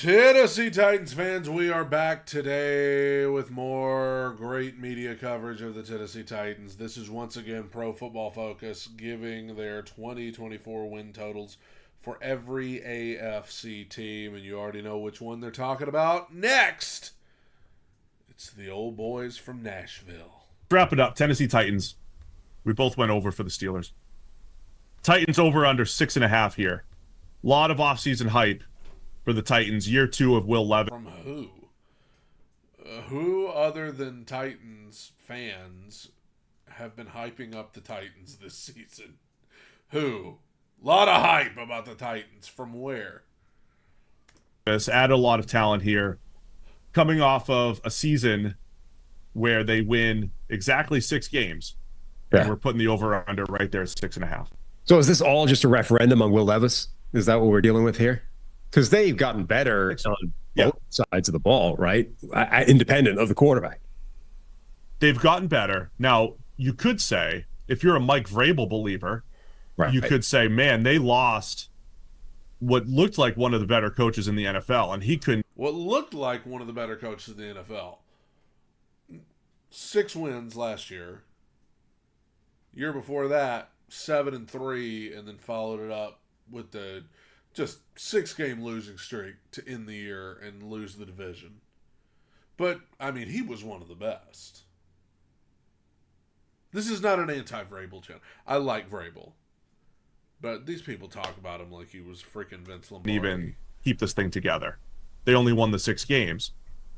Tennessee Titans fans, we are back today with more great media coverage of the Tennessee Titans. This is once again Pro Football Focus giving their 2024 win totals for every AFC team, and you already know which one they're talking about next. It's the old boys from Nashville. Wrap it up. Tennessee Titans. We both went over for the Steelers. Titans over under 6.5 here. A lot of offseason hype for the Titans. Year 2 of Will Levis. From who? Who other than Titans fans have been hyping up the Titans this season? Who? A lot of hype about the Titans. From where? Add a lot of talent here. Coming off of a season where they win exactly 6 games. Yeah. And we're putting the over-under right there at 6.5. So is this all just a referendum on Will Levis? Is that what we're dealing with here? Because they've gotten better on both sides of the ball, right? Independent of the quarterback. They've gotten better. Now, you could say, if you're a Mike Vrabel believer, you could say, man, they lost what looked like one of the better coaches in the NFL, and he couldn't. What looked like one of the better coaches in the NFL. 6 wins last year. Year before that, 7-3, and then followed it up with the just 6-game losing streak to end the year and lose the division. But, I mean, he was one of the best. This is not an anti-Vrabel channel. I like Vrabel. But these people talk about him like he was freaking Vince Lombardi. Even keep this thing together. They only won the 6 games.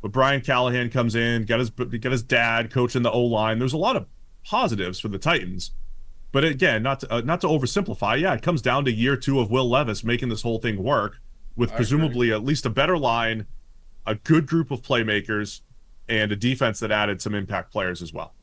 But Brian Callahan comes in, got his dad coaching the O-line. There's a lot of positives for the Titans. But again, not to oversimplify, it comes down to year 2 of Will Levis making this whole thing work with presumably at least a better line, a good group of playmakers, and a defense that added some impact players as well.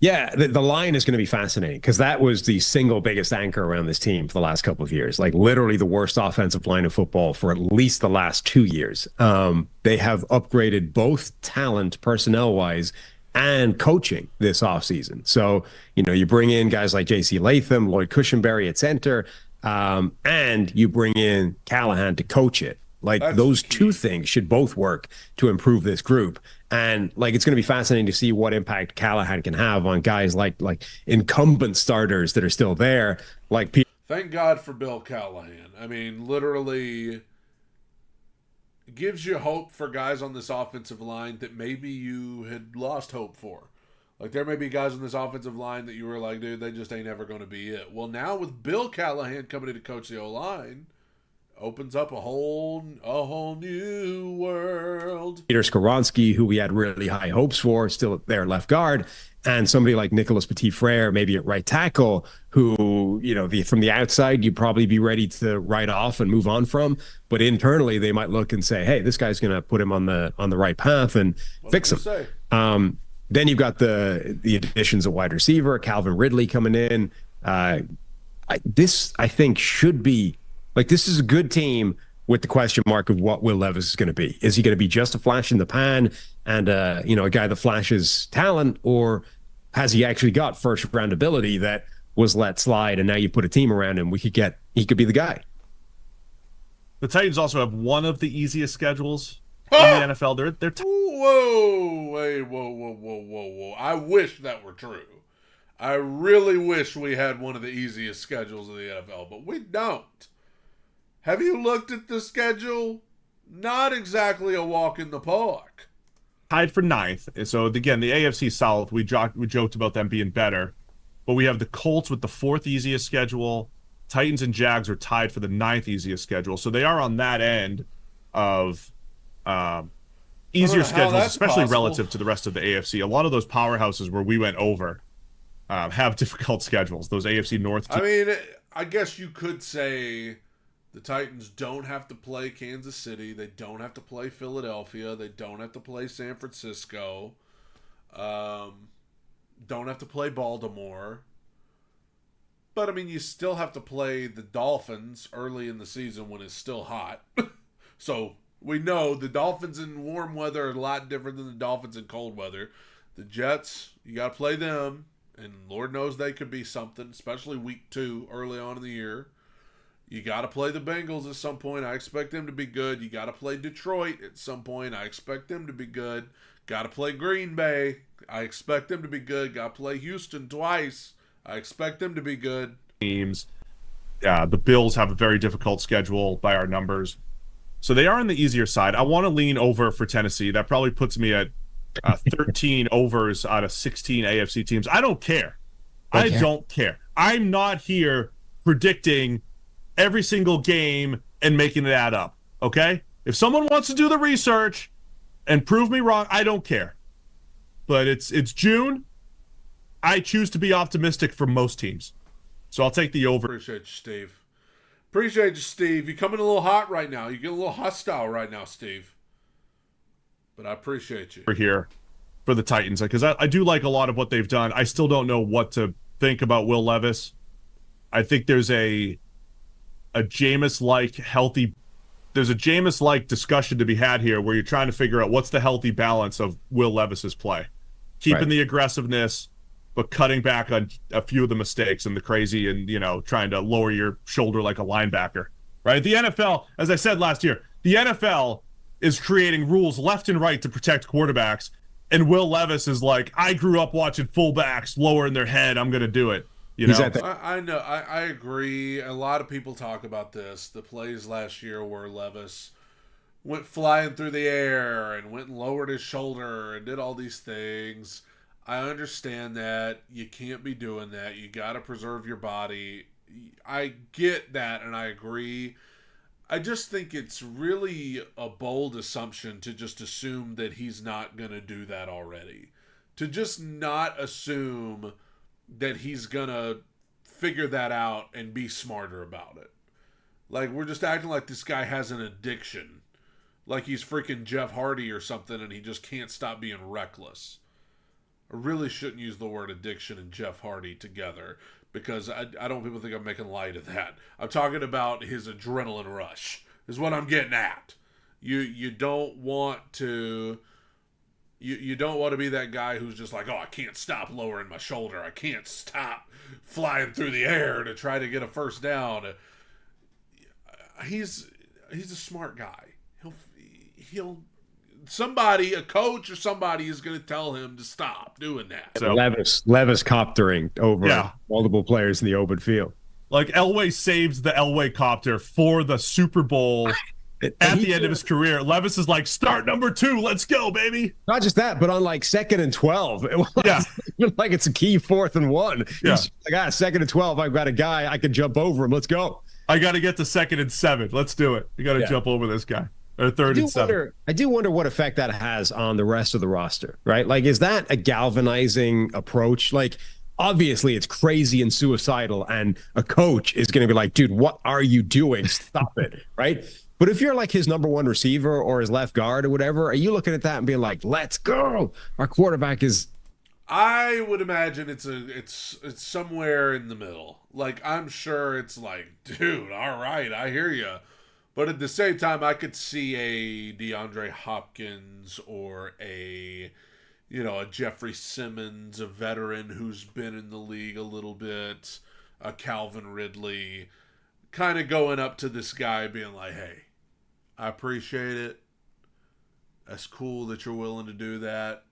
Yeah, the line is going to be fascinating because that was the single biggest anchor around this team for the last couple of years. Like literally the worst offensive line of football for at least the last 2 years. They have upgraded both talent, personnel-wise, and coaching this offseason. So, you bring in guys like J.C. Latham, Lloyd Cushenberry at center, and you bring in Callahan to coach it. Like those two things should both work to improve this group. And it's going to be fascinating to see what impact Callahan can have on guys like incumbent starters that are still there. Thank God for Bill Callahan. I mean, literally gives you hope for guys on this offensive line that maybe you had lost hope for. Like, there may be guys on this offensive line that you were like, dude, they just ain't ever going to be it. Well, now with Bill Callahan coming in to coach the O-line, opens up a whole new world. Peter Skoronski, who we had really high hopes for, still there left guard, and somebody like Nicholas Petit-Frere, maybe at right tackle, who, from the outside, you'd probably be ready to write off and move on from. But internally, they might look and say, hey, this guy's going to put him on the right path and fix him. Then you've got the additions of wide receiver, Calvin Ridley coming in. This, I think, should be this is a good team with the question mark of what Will Levis is going to be. Is he going to be just a flash in the pan and a guy that flashes talent, or has he actually got first round ability that was let slide and now you put a team around him? He could be the guy. The Titans also have one of the easiest schedules in the NFL. They're whoa. I wish that were true. I really wish we had one of the easiest schedules in the NFL, but we don't. Have you looked at the schedule? Not exactly a walk in the park. Tied for 9th. So, again, the AFC South, we joked about them being better. But we have the Colts with the 4th easiest schedule. Titans and Jags are tied for the 9th easiest schedule. So they are on that end of easier schedules, especially relative to the rest of the AFC. A lot of those powerhouses where we went over have difficult schedules. Those AFC North teams. I mean, I guess you could say the Titans don't have to play Kansas City. They don't have to play Philadelphia. They don't have to play San Francisco. Don't have to play Baltimore. But, I mean, you still have to play the Dolphins early in the season when it's still hot. So, we know the Dolphins in warm weather are a lot different than the Dolphins in cold weather. The Jets, you got to play them. And Lord knows they could be something, especially week 2 early on in the year. You got to play the Bengals at some point. I expect them to be good. You got to play Detroit at some point. I expect them to be good. Got to play Green Bay. I expect them to be good. Got to play Houston twice. I expect them to be good. Teams. Yeah, the Bills have a very difficult schedule by our numbers. So they are on the easier side. I want to lean over for Tennessee. That probably puts me at 13 overs out of 16 AFC teams. I don't care. I don't care. I'm not here predicting every single game and making it add up, okay? If someone wants to do the research and prove me wrong, I don't care. But it's June. I choose to be optimistic for most teams. So I'll take the over. Appreciate you, Steve. Appreciate you, Steve. You're coming a little hot right now. You get a little hostile right now, Steve. But I appreciate you. We're here for the Titans because I do like a lot of what they've done. I still don't know what to think about Will Levis. I think there's a Jameis-like healthy. There's a Jameis-like discussion to be had here where you're trying to figure out what's the healthy balance of Will Levis's play, keeping the aggressiveness, but cutting back on a few of the mistakes and the crazy and, trying to lower your shoulder like a linebacker, right? The NFL, as I said last year, the NFL is creating rules left and right to protect quarterbacks. And Will Levis is like, I grew up watching fullbacks lowering their head. I'm going to do it. I know. I agree. A lot of people talk about this. The plays last year where Levis went flying through the air and went and lowered his shoulder and did all these things. I understand that. You can't be doing that. You got to preserve your body. I get that, and I agree. I just think it's really a bold assumption to just assume that he's not going to do that already. To just not assume that he's going to figure that out and be smarter about it. Like, we're just acting like this guy has an addiction. Like he's freaking Jeff Hardy or something and he just can't stop being reckless. I really shouldn't use the word addiction and Jeff Hardy together because I don't want people to think I'm making light of that. I'm talking about his adrenaline rush is what I'm getting at. You don't want to... You don't want to be that guy who's just like, oh, I can't stop lowering my shoulder. I can't stop flying through the air to try to get a first down. He's a smart guy. He'll somebody, a coach or somebody is going to tell him to stop doing that. So, Levis coptering over multiple players in the open field. Like Elway saved the Elway copter for the Super Bowl. At the end of his career, Levis is like, start number 2, let's go, baby. Not just that, but on like 2nd and 12. It was like it's a key 4th and 1. Yeah. He's like, 2nd and 12, I've got a guy, I can jump over him, let's go. I got to get to 2nd and 7. Let's do it. You got to jump over this guy. Or 3rd and 7. I do wonder what effect that has on the rest of the roster, right? Like, is that a galvanizing approach? Like, obviously it's crazy and suicidal, and a coach is going to be like, dude, what are you doing? Stop it, right? But if you're like his number 1 receiver or his left guard or whatever, are you looking at that and being like, let's go? Our quarterback is... I would imagine it's somewhere in the middle. Like, I'm sure it's like, dude, all right, I hear you. But at the same time, I could see a DeAndre Hopkins or a Jeffrey Simmons, a veteran who's been in the league a little bit, a Calvin Ridley, kind of going up to this guy being like, hey, I appreciate it. That's cool that you're willing to do that.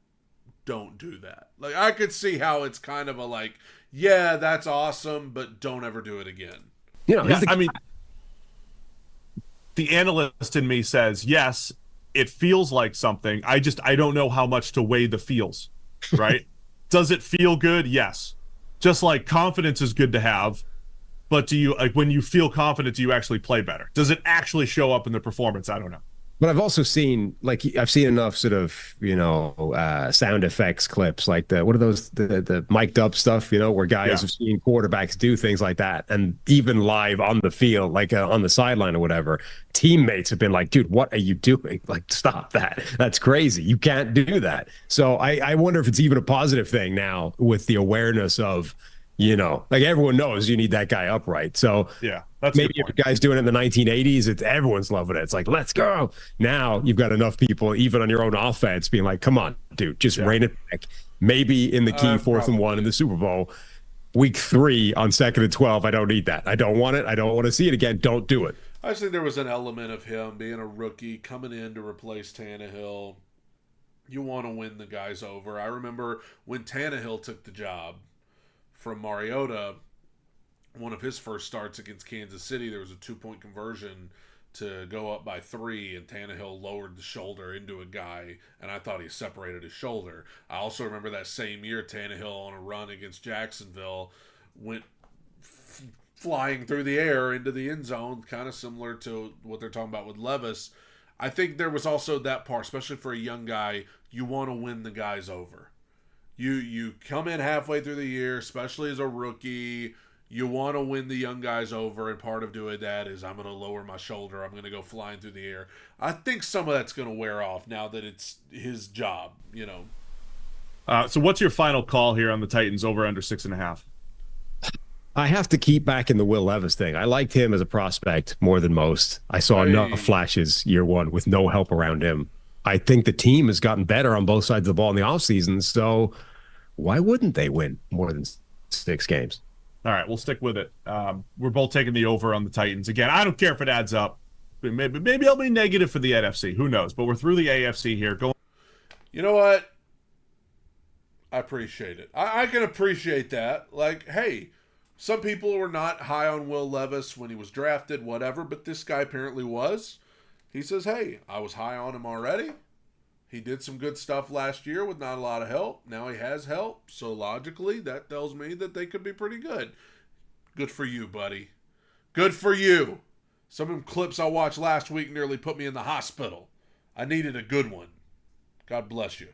Don't do that. Like, I could see how it's kind of a like, yeah, that's awesome, but don't ever do it again. The analyst in me says, yes, it feels like something. I don't know how much to weigh the feels, right? Does it feel good? Yes. Just like confidence is good to have. But do you, like, when you feel confident, do you actually play better? Does it actually show up in the performance? I don't know. But I've also seen, I've seen enough sort of, sound effects clips, like what are those, the mic'd up stuff, where guys have seen quarterbacks do things like that. And even live on the field, like on the sideline or whatever, teammates have been like, dude, what are you doing? Like, stop that. That's crazy. You can't do that. So I wonder if it's even a positive thing now with the awareness of, like everyone knows you need that guy upright. So that's maybe if a guy's doing it in the 1980s, everyone's loving it. It's like, let's go. Now you've got enough people, even on your own offense, being like, come on, dude, just rein it back. Maybe in the key 4th and 1 in the Super Bowl, week 3 on 2nd and 12. I don't need that. I don't want it. I don't want to see it again. Don't do it. I just think there was an element of him being a rookie coming in to replace Tanah Hill. You want to win the guys over. I remember when Tanah Hill took the job from Mariota, one of his first starts against Kansas City, there was a 2-point conversion to go up by 3, and Tanah Hill lowered the shoulder into a guy, and I thought he separated his shoulder. I also remember that same year, Tanah Hill on a run against Jacksonville went flying through the air into the end zone, kind of similar to what they're talking about with Levis. I think there was also that part, especially for a young guy, you want to win the guys over. You come in halfway through the year, especially as a rookie, you want to win the young guys over, and part of doing that is I'm going to lower my shoulder, I'm going to go flying through the air. I think some of that's going to wear off now that it's his job, you know. So what's your final call here on the Titans over under 6.5? I have to keep back in the Will Levis thing. I liked him as a prospect more than most. I saw enough flashes year 1 with no help around him. I think the team has gotten better on both sides of the ball in the offseason, so why wouldn't they win more than 6 games? All right, we'll stick with it. We're both taking the over on the Titans. Again, I don't care if it adds up. Maybe I'll be negative for the NFC. Who knows? But we're through the AFC here. You know what? I appreciate it. I can appreciate that. Like, hey, some people were not high on Will Levis when he was drafted, whatever, but this guy apparently was. He says, hey, I was high on him already. He did some good stuff last year with not a lot of help. Now he has help. So logically, that tells me that they could be pretty good. Good for you, buddy. Good for you. Some of them clips I watched last week nearly put me in the hospital. I needed a good one. God bless you.